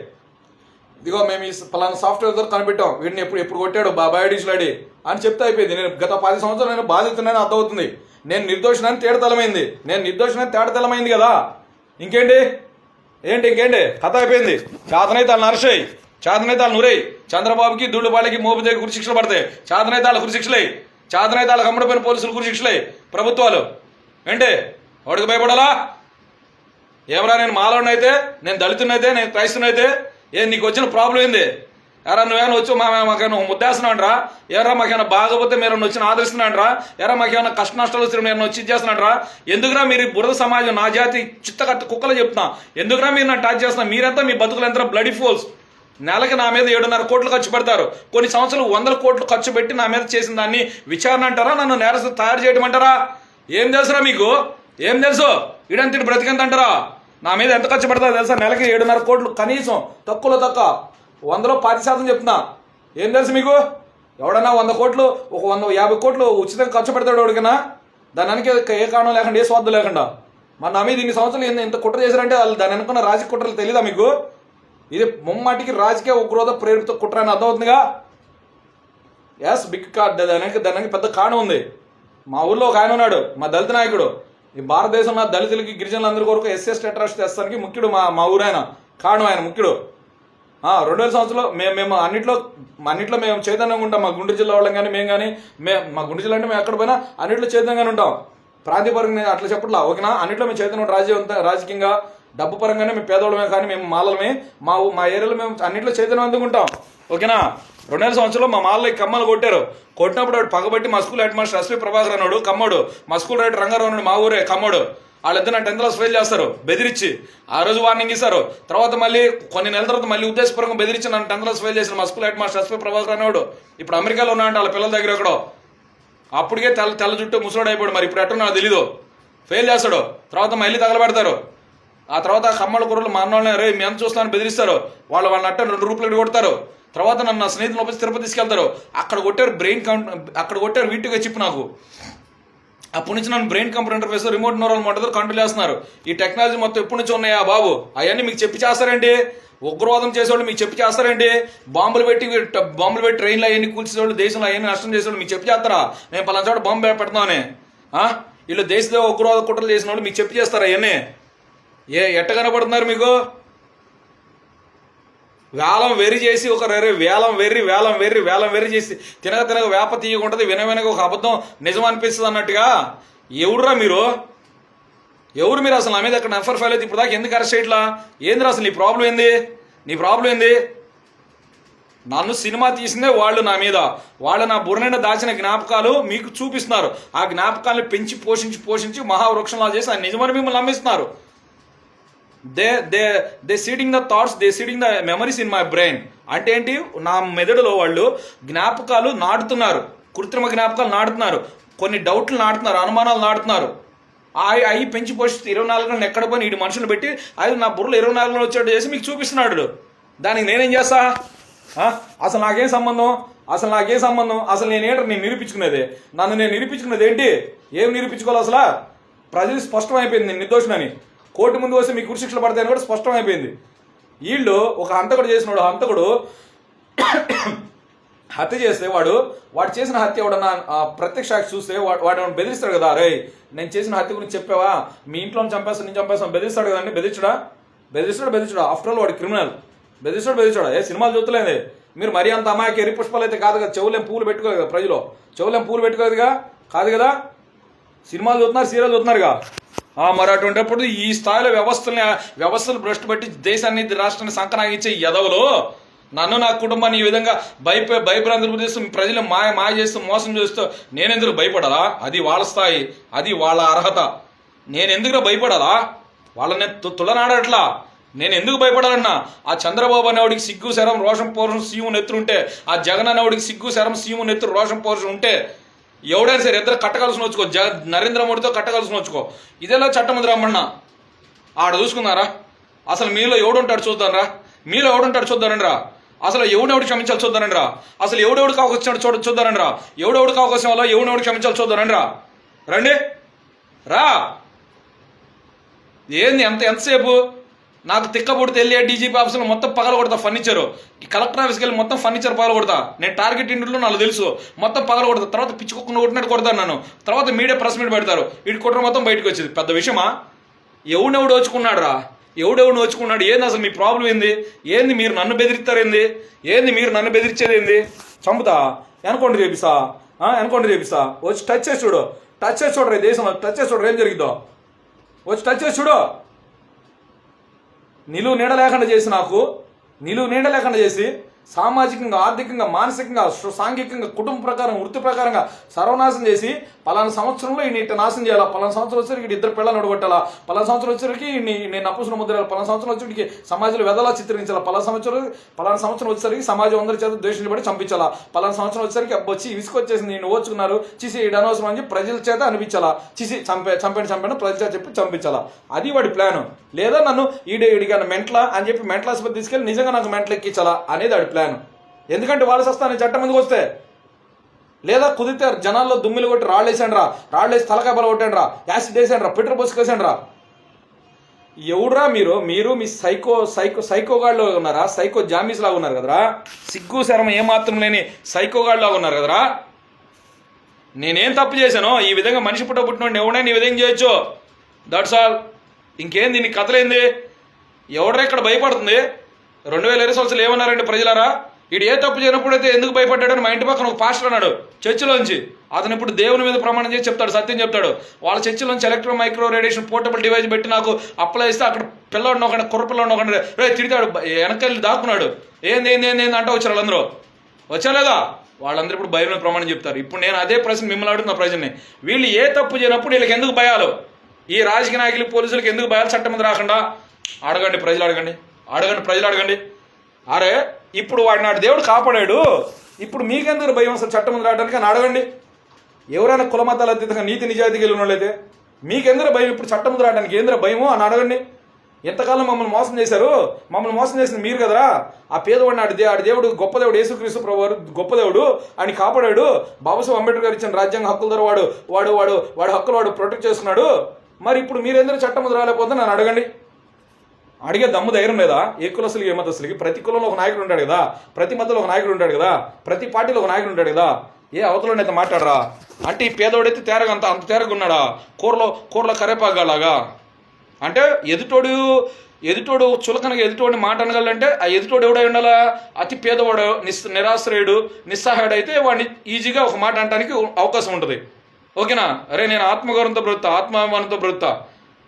ఇదిగో మేము ఈ పలానా సాఫ్ట్వేర్ ద్వారా కనిపెట్టాం, వీడిని ఎప్పుడు కొట్టాడు బయో డిజిటల్ ఐడి అని చెప్తే అయిపోయింది. నేను గత 10 సంవత్సరాలు నేను బాధితున్నానని అర్థమవుతుంది. నేను నిర్దోషినని తేడతలమైంది కదా. ఇంకేంటి కథ అయిపోయింది. చేతనైతే వాళ్ళని అరెస్టేయి, చేతనైతే వాళ్ళు నురై. చంద్రబాబుకి దుళ్ళుబాలికి మోపుదేకి గురి శిక్షలు పడతాయి. చేతనైతే వాళ్ళ గురి శిక్షలే, చేతనైతే వాళ్ళకి అమ్మడిపోయిన పోలీసులు గురి శిక్షలే. ప్రభుత్వాలు ఏంటి వాడికి భయపడాలా? ఏమరా నేను మాలోనైతే, నేను దళితునైతే, నేను క్రైస్తునైతే నీకు వచ్చిన ప్రాబ్లం ఏంది? ఎరా నువ్వేమైనా వచ్చి మాకేమైనా ముద్దేస్తున్నాంట్రా? ఎరా మాకేమైనా బాగపోతే మీరు వచ్చిన ఆదరిస్తున్నాంట్రా? ఎరా మాకేమైనా కష్ట నష్టాలు వస్తే నేను వచ్చి ఇచ్చేస్తున్నాంట్రా? ఎందుకురా మీరు బురద సమాజం, నా జాతి చిత్తకట్టు కుక్కలు చెప్తున్నా, ఎందుకురా మీరు నన్ను టచ్ చేస్తున్నా? మీరంతా మీ బతుకులు ఎంత బ్లడీ ఫోల్స్. నెలకి నా మీద 7.5 కోట్లు ఖర్చు పెడతారు. కొన్ని సంవత్సరాలు 100 కోట్లు ఖర్చు పెట్టి నా మీద చేసిన దాన్ని విచారణ అంటారా? నన్ను నేరస్తు తయారు చేయడం అంటారా? ఏం తెలుసురా మీకు? ఏం తెలుసు? ఇడంతటి బ్రతికెంత అంటారా? నా మీద ఎంత ఖర్చు పెడతా తెలుసా? నెలకి 7.5 కోట్లు కనీసం, తక్కువలో తక్కువ 100లో 10% చెప్తున్నా. ఏం తెలుసు మీకు? ఎవడన్నా 100 కోట్లు, ఒక 150 కోట్లు ఉచితంగా ఖర్చు పెడతాడు ఎవడికన్నా? దానికి ఏ కారణం లేకుండా, ఏ స్వార్థం లేకుండా. మన నా మీద ఇన్ని సంవత్సరాలు ఎంత కుట్ర చేశారంటే వాళ్ళు దాని అనుకున్న రాజకీయ కుట్రలు తెలీదా మీకు? ఇది ముమ్మాటికి రాజకీయ ఉగ్రోధ ప్రేరిత కుట్ర అని అర్థమవుతుందిగా. Yes, big card. దానికి పెద్ద కారణం ఉంది. మా ఊర్లో ఒక ఆయన ఉన్నాడు, మా దళిత నాయకుడు. ఈ భారతదేశంలో దళితులకి గిరిజనులందరి కొరకు ఎస్సీ స్టేటస్ తెస్తానికి ముఖ్యుడు మా ఊరు ఆయన. కారణం ఆయన ముఖ్యుడు. 2000 సంవత్సరంలో మేము అన్నింటిలో మేము చైతన్యంగా ఉంటాం. మా గుంటూరు జిల్లా వాళ్ళం కానీ మేము కానీ మా గుంటూరు జిల్లా అంటే మేము ఎక్కడ పోయినా అన్నింటిలో చైతన్యంగానే ఉంటాం. ప్రాంతీయపరంగా అట్లా చెప్పట్లా, ఓకేనా? అన్నింటిలో మేము చైతన్యం రాజకీయంగా డబ్బు పరంగానే మేము పేదవాళ్ళమే కానీ మేము మాలమే. మా ఏరియాలో మేము అన్నింటిలో చైతన్యవంతంగా ఉంటాం. ఓకేనా? 2000 సంవత్సరంలో మా మాల్లో ఈ కమ్మలు కొట్టినప్పుడు వాడు పగబట్టి మా school head master SP Prabhakar అన్నాడు కమ్మోడు, మా స్కూల్ రైటర్ రంగారావు అన్నాడు మా ఊరే కమ్మోడు. వాళ్ళిద్దరు నా 10th క్లాస్ ఫెయిల్ చేస్తారు బెదిరించి. ఆ రోజు వార్నింగ్ ఇస్తారు. తర్వాత మళ్ళీ కొన్ని నెలల తర్వాత మళ్ళీ ఉద్దేశపూర్వకంగా బెదిరించి నన్ను 10th క్లాస్ ఫెయిల్ చేసిన మా school head master SP Prabhakar అనేవాడు. ఇప్పుడు అమెరికాలో ఉన్నాయంటే వాళ్ళ పిల్లల దగ్గర ఎక్కడో. అప్పటికే తెల్ల జుట్టు ముసలోడు అయిపోయాడు. మరి ఇప్పుడు ఎట్టున్నా తెలీదు. ఫెయిల్ చేస్తాడు. తర్వాత మళ్ళీ తగలబెడతారు. ఆ తర్వాత కమ్మల కుర్రలు మా అన్నోళ్ళని రే మేము చూస్తాను బెదిరిస్తారు. వాళ్ళ అట్ట 2 రూపాయలు కొడతారు. తర్వాత నన్ను నా స్నేహితులు వచ్చి తిరుపతి తీసుకెళ్తారు. అక్కడ కొట్టారు అక్కడ కొట్టారు వీటిగా చెప్పు నాకు. అప్పటి నుంచి నన్ను brain computer interface remote neural motor control చేస్తున్నారు. ఈ టెక్నాలజీ మొత్తం ఎప్పటి నుంచి ఉన్నాయా బాబు? అవన్నీ మీకు చెప్పి చేస్తారండి. ఉగ్రవాదం చేసేవాళ్ళు మీకు చెప్పి చేస్తారండి. బాంబులు పెట్టి ట్రైన్లు అవన్నీ కూల్చేవాళ్ళు, దేశంలో అవన్నీ నష్టం చేసేవాళ్ళు మీకు చెప్పి చేస్తారా? నేను పలానా చోట బాంబు పెడతామని. వీళ్ళు దేశ ఉగ్రవాద కుట్రలు చేసిన వాళ్ళు మీకు చెప్పి చేస్తారా? అవన్నీ ఎట్ట కనపడుతున్నారు మీకు? వేలం వెర్రి చేసి వేలం వెర్రి చేసి తినక వేప తీయకుంటుంది. వినక ఒక అబద్ధం నిజం అనిపిస్తుంది అన్నట్టుగా. ఎవరురా మీరు? ఎవరు మీరు అసలు? నా మీద అక్కడ ఎఫ్ఐఆర్ ఫైల్ అయితే ఇప్పుడు దాకా ఎందుకు అరెస్ట్ చేయట్లా? ఏంది అసలు నీ ప్రాబ్లం ఏంది? నన్ను సినిమా తీసిందే వాళ్ళు నా మీద. వాళ్ళు నా బుర్రనిండా దాచిన జ్ఞాపకాలు మీకు చూపిస్తున్నారు. ఆ జ్ఞాపకాలను పెంచి పోషించి మహావృక్షంలా చేసి ఆ నిజమని మిమ్మల్ని నమ్మిస్తున్నారు. They seeding the thoughts, they seeding the memories in my brain. అంటే ఏంటి? నా మెదడులో వాళ్ళు జ్ఞాపకాలు నాటుతున్నారు, కృత్రిమ జ్ఞాపకాలు నాటుతున్నారు, కొన్ని డౌట్లు నాటుతున్నారు, అనుమానాలు నాటుతున్నారు. అవి పెంచి పోషిస్తే 24 గంటలు ఎక్కడ పోయి ఈ మనుషులు పెట్టి అది నా బుర్రలో 24 గంటలు వచ్చేట్టు చేసి మీకు చూపిస్తున్నాడు. దానికి నేనేం చేస్తా? అసలు నాకేం సంబంధం? అసలు నేను నిరూపించుకునేది? నన్ను నేను నిరూపించుకునేది ఏంటి? ఏం నిరూపించుకోవాలి అసలు? ప్రజలు స్పష్టమైపోయింది నేను నిర్దోషునని. కోర్టు ముందు వస్తే మీకు ఉరిశిక్షలు పడతాయని కూడా స్పష్టమైపోయింది. వీళ్ళు ఒక హంతకుడు చేసినాడు. హంతకుడు హత్య చేస్తే వాడు చేసిన హత్య ఎవడన్నా ప్రత్యక్ష సాక్షి చూస్తే వాడు బెదిరిస్తాడు కదా. రే నేను చేసిన హత్య గురించి చెప్పావా, మీ ఇంట్లో చంపేస్తాను నేను చంపేస్తాను బెదిరిస్తాడు కదండి. బెదిరిస్తాడా? ఆఫ్టర్ ఆల్ వాడు క్రిమినల్. బెదిరిస్తాడా? సినిమాలు చూస్తలేదు మీరు. మరీ అంత అమాయక ఎరి పుష్పాలు అయితే కాదు కదా. చెవులేం పూలు పెట్టుకోలేదు కదా ప్రజలు. చెవులేం పూలు పెట్టుకోలేదుగా కాదు కదా. సినిమాలు చూస్తున్నారు, సీరియల్ చూస్తున్నారుగా. మరి అటువంటిప్పుడు ఈ స్థాయిలో వ్యవస్థలు భ్రష్టు పట్టి దేశాన్ని రాష్ట్రాన్ని సంకనాగించే ఎదవలు నన్ను నా కుటుంబాన్ని ఈ విధంగా భయభ్రాంతులు చేస్తూ ప్రజలు మాయ చేస్తూ మోసం చేస్తూ నేనెందుకు భయపడాలా? అది వాళ్ళ స్థాయి, అది వాళ్ళ అర్హత. నేను ఎందుకు భయపడాలా? వాళ్ళని తులనాడట్లా. నేను ఎందుకు భయపడాలన్నా? ఆ చంద్రబాబు అనేవాడికి సిగ్గు శరం రోషం పౌరుషం సీము నెత్తురుంటే, ఆ జగన్ అనేవాడికి సిగ్గు శరం సీము నెత్తురు రోషం పౌరుషం ఉంటే ఎవడైనా సరే ఇద్దరు కట్టగలిసి వచ్చుకో. నరేంద్ర మోడీతో కట్టగలిసి వచ్చుకో. ఇదేలా చట్టమంది రమ్మన్నా ఆడ చూసుకున్నారా? అసలు మీలో ఎవడుంటాడు చూద్దారండి రా. అసలు ఎవడెవడు క్షమించాలి చూద్దారండి రా. అసలు ఎవడెవడికి అవకాశం చూద్దారండి రా. ఎవడెవడికి అవకాశం వల్ల ఎవడెవడు క్షమించాలి చూద్దారండి రా. రండి రా. ఏంది ఎంతసేపు? నాకు తిక్కబుడితే వెళ్ళి డీజీపీ ఆఫీసులో మొత్తం పగల కొడతా ఫర్నిచరు. ఈ కలెక్టర్ ఆఫీస్కి వెళ్ళి మొత్తం ఫర్నిచర్ పగల కొడతా. నేను టార్గెట్ ఇంట్లో నాకు తెలుసు. మొత్తం పగల కొడతా. తర్వాత పిచ్చుకున్న కొట్టినట్టు కొడతాను నన్ను. తర్వాత మీడియా ప్రెస్ మీట్ పెడతారు. వీడి కుట్ర మొత్తం బయటకు వచ్చేది. పెద్ద విషయమా? ఎవడెవడు వచ్చుకున్నాడు రా? ఎవడెవడు వచ్చుకున్నాడు? ఏంది అసలు మీ ప్రాబ్లం ఏంది? ఏంది మీరు నన్ను బెదిరిస్తారేంది? మీరు నన్ను బెదిరించేది ఏంది? చంపుతా ఎన్కౌంటర్ చేపిస్తా. వచ్చి టచ్ చేసి చూడరు. ఈ దేశంలో టచ్ చేసి చూడరు. ఏం జరిగిద్దో వచ్చి టచ్ చేసి చూడు. నిలువు నీడ లేకుండా చేసి సామాజికంగా, ఆర్థికంగా, మానసికంగా, సాంఘికంగా, కుటుంబ ప్రకారం, వృత్తి ప్రకారంగా సర్వనాశనం చేసి పలానా సంవత్సరంలో ఈ నాశనం చేయాలా, పలానా సంవత్సరం వచ్చేసరికి 2 పిల్లలు నడగొట్టాలా, పలానా సంవత్సరం వచ్చేసరికి నేను అప్పుసులు ముద్రాలి, పలానా సంవత్సరం వచ్చేటికి సమాజంలో వెదలా చిత్రించాలా, పలానా సంవత్సరం వచ్చేసరికి సమాజం అందరి చేత ద్వేషాలు పడి చంపించాలా, పలానా సంవత్సరం వచ్చేసరికి వచ్చి విసుకొచ్చేసి నేను ఓచుకున్నారు చిసి ఈడు అనవసరం అని ప్రజల చేత అనిపించాలా, చిసి చంపాను ప్రజల చేత చెప్పి చంపించాలా. అది వాడి ప్లాను. లేదా నన్ను ఈడిగా మెంట్లా అని చెప్పి మెంటల్ ఆసుపత్రి తీసుకెళ్ళి నిజంగా నాకు మెంటల్ ఎక్కించాలా అనేది వాడి ప్లాన్. ఎందుకంటే వాళ్ళు వస్తాను చట్టం ముందుకు వస్తే. లేదా కుదిరితే జనాల్లో దుమ్మిలు కొట్టి రాళ్ళేసి తలకాయ బల కొట్టండి రా, యాసిడ్ వేసాండ్రా, పెట్రోల్ పోసుకేసాండి రా. ఎవడురా మీరు మీ సైకోగాళ్ళలో ఉన్నారా? సైకో జామీస్ లాగా ఉన్నారు కదరా. సిగ్గు శరం ఏమాత్రం లేని సైకోగాళ్ళ లాగా ఉన్నారు కదరా. నేనేం తప్పు చేశాను? ఈ విధంగా మనిషి పుట్టినోడిని ఎవడైనా ఈ విధంగా చేయొచ్చు. That's all. ఇంకేం దీనికి కథలేంది? ఎవడరా ఇక్కడ భయపడుతుంది? 2020 సంవత్సరాలు ఏమన్నారండి ప్రజలారా? వీడు ఏ తప్పు చేయనప్పుడైతే ఎందుకు భయపడ్డాడని మా ఇంటి పక్కన ఒక పాస్టర్ అన్నాడు చర్చిలోంచి. అతను ఇప్పుడు దేవుని మీద ప్రమాణం చేసి చెప్తాడు, సత్యం చెప్తాడు. వాళ్ళ చర్చిలోంచి electro micro radiation portable device పెట్టి నాకు అప్లై చేస్తే అక్కడ పిల్లవాడిని ఒకటి కుర్రపిల్లవాడిని ఒకటి రే తిడతాడు, వెనకెళ్ళి దాక్కున్నాడు. ఏంది అంటే వచ్చారు వాళ్ళందరూ. వచ్చాలేదా? వాళ్ళందరూ ఇప్పుడు భయం ప్రమాణం చెప్తారు. ఇప్పుడు నేను అదే ప్రశ్న మిమ్మల్ని అడుగుతున్న ప్రజల్ని, వీళ్ళు ఏ తప్పు చేయనప్పుడు వీళ్ళకి ఎందుకు భయాలు? ఈ రాజకీయ నాయకులు పోలీసులకు ఎందుకు భయాలు చట్టం మీద రాకుండా? అడగండి ప్రజలు, అడగండి. అరే ఇప్పుడు వాడు నాడు దేవుడు కాపాడాడు, ఇప్పుడు మీకెందుకు భయం అసలు చట్టం ముందు రావడానికి అని అడగండి. ఎవరైనా కులమతాలు అతీతంగా నీతి నిజాయితీగా ఉన్న వాళ్ళైతే మీకెందుకు భయం ఇప్పుడు చట్టం ముందు రావడానికి? ఏంద్ర భయము అని అడగండి. ఎంతకాలం మమ్మల్ని మోసం చేశారు, మమ్మల్ని మోసం చేసింది మీరు కదరా. ఆ పేదవాడిని ఆడి దేవుడు గొప్ప దేవుడు, యేసుక్రీస్తు ప్రభువారు గొప్ప దేవుడు, ఆయన కాపాడాడు. బాబాసాహెబ్ అంబేద్కర్ గారు ఇచ్చిన రాజ్యాంగ హక్కుల ద్వారా వాడు హక్కులు వాడు ప్రొటెక్ట్ చేసుకున్నాడు. మరి ఇప్పుడు మీరెందుకు చట్టం ముందు రాలేకపోతే నన్ను అడగండి. అడిగే దమ్ము ధైర్యం లేదా? ఏ కులస్తులకి ఏ మతస్థులకి? ప్రతి కులంలో ఒక నాయకుడు ఉంటాడు కదా, ప్రతి మతంలో ఒక నాయకుడు ఉంటాడు కదా, ప్రతి పార్టీలో ఒక నాయకుడు ఉంటాడు కదా. ఏ అవతలనైతే మాట్లాడరా అంటే ఈ పేదోడైతే తేరగా అంత తేరగా ఉన్నాడా? కూరలో కరేపాగాలాగా అంటే ఎదుటోడు చులకనగా ఎదుటోడిని మాట అనగలంటే ఆ ఎదుటోడు ఎవడై ఉండాలా? అతి పేదవాడు, నిరాశ్రయుడు, నిస్సహాయుడు అయితే వాడిని ఈజీగా ఒక మాట అనడానికి అవకాశం ఉంటుంది. ఓకేనా? అరే నేను ఆత్మగౌరవంతో బ్రతుకుతా, ఆత్మాభిమానంతో బ్రతుకుతా,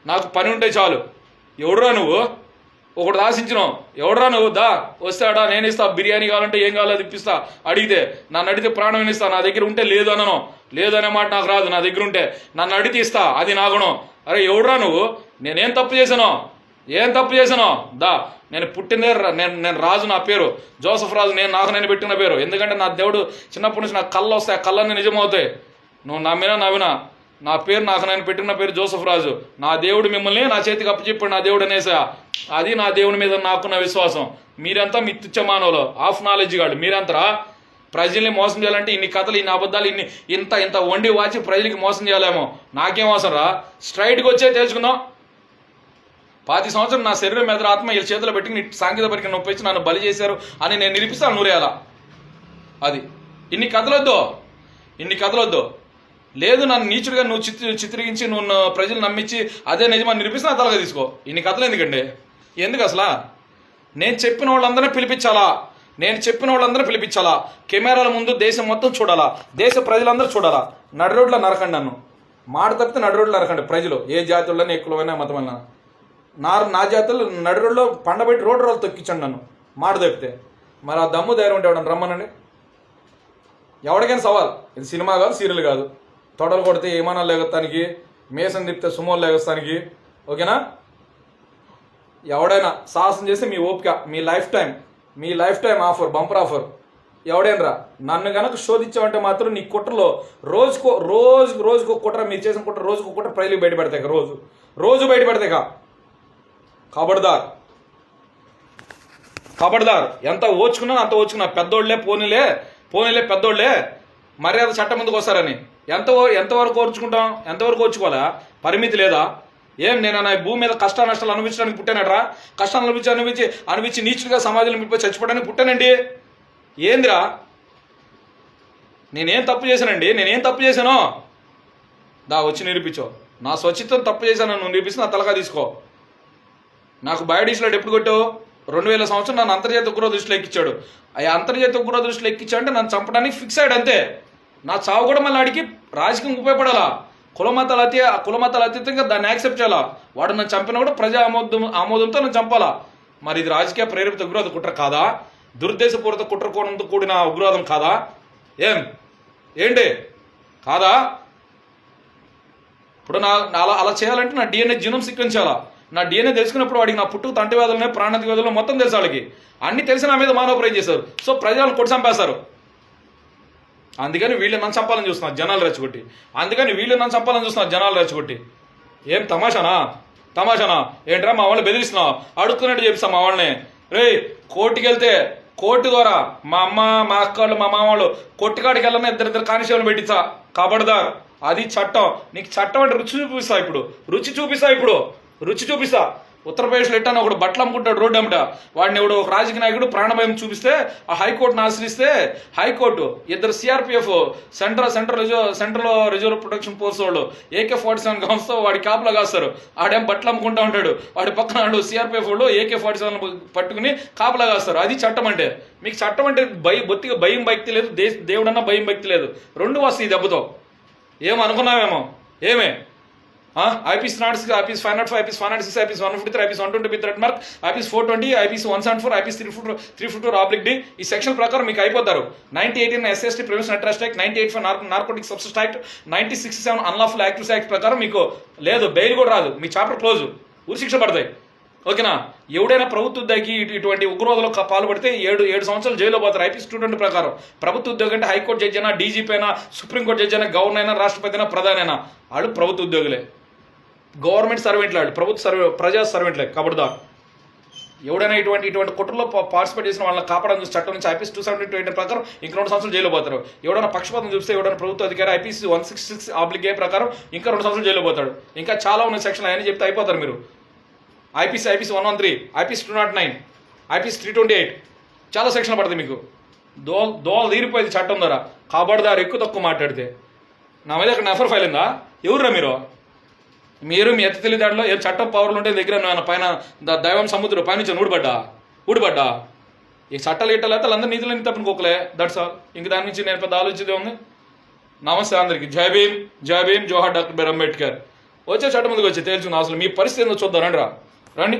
నాకు పని ఉంటే చాలు. ఎవడురా నువ్వు? ఒకటి ఆశించినావు, ఎవడరా నువ్వు? దా వస్తాడా, నేను ఇస్తా, బిర్యానీ కావాలంటే ఏం కావాలో ఇప్పిస్తా. అడిగితే నన్ను అడిగితే ప్రాణం ఇస్తా, నా దగ్గర ఉంటే లేదు అనను. లేదు అనే మాట నాకు రాదు, నా దగ్గర ఉంటే నన్ను అడిగితే ఇస్తా, అది నా గుణం. అరే ఎవడరా నువ్వు? నేనేం తప్పు చేశానో? దా నేను పుట్టిందే నేను రాజు, నా పేరు జోసఫ్ రాజు, నేను పెట్టిన పేరు. ఎందుకంటే నా దేవుడు చిన్నప్పటి నుంచి నాకు కళ్ళు వస్తాయి, ఆ కళ్ళన్నీ నిజమవుతాయి. నువ్వు నవ్వినా నా పేరు నేను పెట్టిన పేరు జోసఫ్ రాజు. నా దేవుడు మిమ్మల్ని నా చేతికి అప్పచెప్పాడు, నా దేవుడు అనేసా. అది నా దేవుని మీద నాకున్న విశ్వాసం. మీరంతా మీ తుచ్చ మానవులు, హాఫ్ నాలెడ్జ్ గాడు మీరంతా. ప్రజల్ని మోసం చేయాలంటే ఇన్ని కథలు, ఇన్ని అబద్ధాలు, ఇంత వండి వాచి ప్రజలకి మోసం చేయాలేమో. నాకేం అవసరం రా? స్ట్రైట్గా వచ్చే తెలుసుకుందాం. 5 సంవత్సరం నా శరీరం మీద ఆత్మ వీళ్ళ చేతిలో పెట్టి సాంకేతిక పరిజ్ఞానం నొప్పి ఇచ్చి నన్ను బలి చేశారు అని నేను నిరూపిస్తాను నూరేయాల. అది ఇన్ని కథలొద్దు. లేదు నన్ను నీచుడిగా నువ్వు చిత్రీకరించి నువ్వు ప్రజలు నమ్మించి అదే నిజమని నిరూపిస్తే నా తలగా తీసుకో. ఇన్ని కథలు ఎందుకండి? ఎందుకు అసలు? నేను చెప్పిన వాళ్ళందరినీ పిలిపించాలా, కెమెరాల ముందు దేశం మొత్తం చూడాలా, దేశ ప్రజలందరూ చూడాలా. నడి రోడ్లో నరకండి నన్ను, మాట తప్పితే నడి రోడ్లో నరకండి ప్రజలు, ఏ జాతుల్లోనే ఎక్కువైనా మతమైనా. నా జాతులు నడి రోడ్లో పండబెట్టి రోడ్డు తొక్కించండి నన్ను, మాట తప్పితే. మరి ఆ దమ్ము ధైర్యం ఉంటే ఎవడని రమ్మనండి. ఎవరికైనా సవాల్. ఇది సినిమా కాదు, సీరియల్ కాదు. తొడలు కొడితే ఏమానాలు లేగొస్తానికి, మేసం తిప్పితే సుమోలు లేగొస్తానికి. ఓకేనా? ఎవడైనా సాహసం చేస్తే మీ ఓపిక, మీ life time offer, bumper offer. ఎవడైనా నన్ను కనుక శోధించామంటే మాత్రం నీ కుట్రలో రోజుకు కుట్ర, మీరు చేసిన కుట్ర రోజుకు కుట్ర ప్రజలకు బయటపెడతాయి. రోజు బయటపెడతాయి. కబడ్దార్. ఎంత ఓచుకున్నా అంత ఓచుకున్నా. పెద్దోళ్లే పోనీలే పెద్దోళ్లే మర్యాద చట్టం ముందుకు వస్తారని ఎంతవరకు ఓర్చుకుంటాం? ఎంతవరకు ఓర్చుకోవాలా? పరిమితి లేదా? ఏం నేను నా భూమి మీద కష్ట నష్టాలు అనుభవించడానికి పుట్టానట్రా? కష్టాలు అనుభవించి నీచులుగా సమాజంలో మిడిపోయి చచ్చిపోవడానికి పుట్టానండి. ఏందిరా? నేనేం తప్పు చేశానో? దా వచ్చి నిరూపించో. నా స్వచ్ఛతను తప్పు చేశాను నువ్వు నిరూపిస్తే నా తలగా తీసుకో. నాకు బయోడీస్లో ఎప్పుడు కొట్టావు? 2000 సంవత్సరం నన్ను అంతర్జాతీయ ఉగ్రవాద దృష్టిలో ఎక్కించాడు. ఆ అంతర్జాతీయ ఉగ్రవాద దృష్టిలో ఎక్కించాడంటే నన్ను చంపడానికి ఫిక్స్ అయ్యాడు అంతే. నా చావు కూడా మళ్ళీ అడిగి రాజకీయం ఉపయోగపడాలా? కులమతాలు అతీతంగా దాన్ని యాక్సెప్ట్ చేయాలా? వాడు నన్ను చంపినా కూడా ప్రజా ఆమోదంతో నన్ను చంపాలా? మరి ఇది రాజకీయ ప్రేరేపిత ఉగ్రవాద కుట్ర కాదా? దురుద్దేశపూరిత కుట్రకోణంతో కూడిన ఉగ్రవాదం కాదా? ఏంటి కాదా? ఇప్పుడు అలా చేయాలంటే నా DNA జీనోమ్ సీక్వెన్స్ చేయాలా? నా DNA తెలుసుకున్నప్పుడు వాడికి నా పుట్టుకు తంటి వ్యాధులు, ప్రాణాంతిక వ్యాధులు మొత్తం తెలుసు. వాళ్ళకి అన్ని తెలిసి నా మీద మానవ ప్రయోగం చేశారు. సో ప్రజలను కొట్టి చంపేస్తారు. అందుకని వీళ్ళు నన్ను చంపాలని చూస్తున్నారు జనాలు రెచ్చగొట్టి. ఏం తమాషానా? ఏంట్రా మా వాళ్ళని బెదిరిస్తున్నావు? అడుక్కున్నట్టు చెప్పిస్తా మా వాళ్ళని. రే కోర్టుకి వెళ్తే కోర్టు ద్వారా మా అమ్మ, మా అక్కలు, మా మామ వాళ్ళు కొట్టుకాడికి వెళ్ళని ఇద్దరు కానిస్టేబుల్ పెట్టించా. కబడ్దార్. అది చట్టం. నీకు చట్టం అంటే రుచి చూపిస్తా. ఉత్తరప్రదేశ్లో ఎట్టాను ఒకడు బట్టలు అమ్ముకుంటాడు రోడ్డు అమ్మట. వాడిని ఎవడు ఒక రాజకీయ నాయకుడు ప్రాణభయం చూపిస్తే ఆ హైకోర్టును ఆశ్రయిస్తే high court 2 CRPF central reserve protection force వాళ్ళు AK-47 గన్స్తో వాడి కాపులా కాస్తారు. ఆడేం బట్టలు అమ్ముకుంటా ఉంటాడు, వాడి పక్కన CRPF వాళ్ళు AK-47 పట్టుకుని కాపులా కాస్తారు. అది చట్టం అంటే. మీకు చట్టం అంటే బొత్తిగా భయం భక్తి లేదు, దేవుడన్నా భయం భక్తి లేదు. 2 వస్తాయి ఈ దెబ్బతో. ఏమనుకున్నావేమో? IPC 96, IPC 505, IPC 196, IPC 153, IPC 120 thread mark, IPC 420, IPC 174, IPC 354/D ఈ సెక్షన్ ప్రకారం మీకు అయిపోతారు. 98 SST prevention atrocity act, 98 narcotic substance act, 9067 unlawful activities act ప్రకారం మీకు లేదు, బెయిల్ కూడా రాదు, మీ చాప్టర్ క్లోజ్, ఉరి శిక్ష పడతాయి. ఓకేనా? ఎవడైనా ప్రభుత్వ ఉద్యోగి ఇటువంటి ఉగ్రవాదులకు పాల్పడితే 7 సంవత్సరాలు జైల్లో పోతారు. ఐపీసీ 220 ప్రకారం ప్రభుత్వ ఉద్యోగి అంటే హైకోర్టు జడ్జి అయినా, డీజీపీ అయినా, సుప్రీంకోర్టు జడ్జి అయినా, గవర్నర్ అయినా, రాష్ట్రపతి అయినా, ప్రధాని అయినా వాళ్ళు ప్రభుత్వ ఉద్యోగులే. గవర్నమెంట్ సర్వెంట్లు వాళ్ళు, ప్రజా సర్వెంట్లే. కబడ్దార్ ఎవడైనా ఇటువంటి కుట్రలో పార్టిసిపేట్ చేసిన వాళ్ళని కాపాడడం చూసి చట్టం నుంచి ఐపీసీ 272 ప్రకారం ఇంక 2 సంవత్సరాలు జైల్లో పోతారు. ఎవడైనా పక్షపాతం చూస్తే ఎవడైనా ప్రభుత్వ అధికారి ఐపీసీ 166/A ప్రకారం ఇంకా 2 సంవత్సరాలు జైల్లో పోతాడు. ఇంకా చాలా ఉన్న సెక్షన్లు అవన్నీ చెప్తే అయిపోతారు మీరు. ఐపీసీ 113, ఐపీసీ 209, ఐపీసీ 328 చాలా సెక్షన్లు పడతాయి మీకు. దోల తీరిపోయింది చట్టం ద్వారా. కబడ్దార్ ఎక్కువ తక్కువ మాట్లాడితే నా మీద అక్కడ నెఫర్ ఫైల్ ఉందా? ఎవర్రా మీరు మీ ఎత్త తెలియదాడిలో ఏం చట్టం పవర్లు ఉంటే దగ్గర పైన దైవం సముద్రం పైనుంచి ఊడిపడ్డా ఈ చట్టాలు గిట్టాలు అయితే వాళ్ళందరూ నీతులని తప్పుకోకలే. That's all. ఇంక దాని నుంచి నేను పెద్ద ఆలోచించేదే ఉంది. నమస్తే అందరికి. జై భీమ్, జోహార్ డాక్టర్ బిఆర్ అంబేద్కర్. వచ్చే చట్టం ముందుకు వచ్చి తేల్చుకుందాం. అసలు మీ పరిస్థితి ఏందో చూద్దాం. రండి.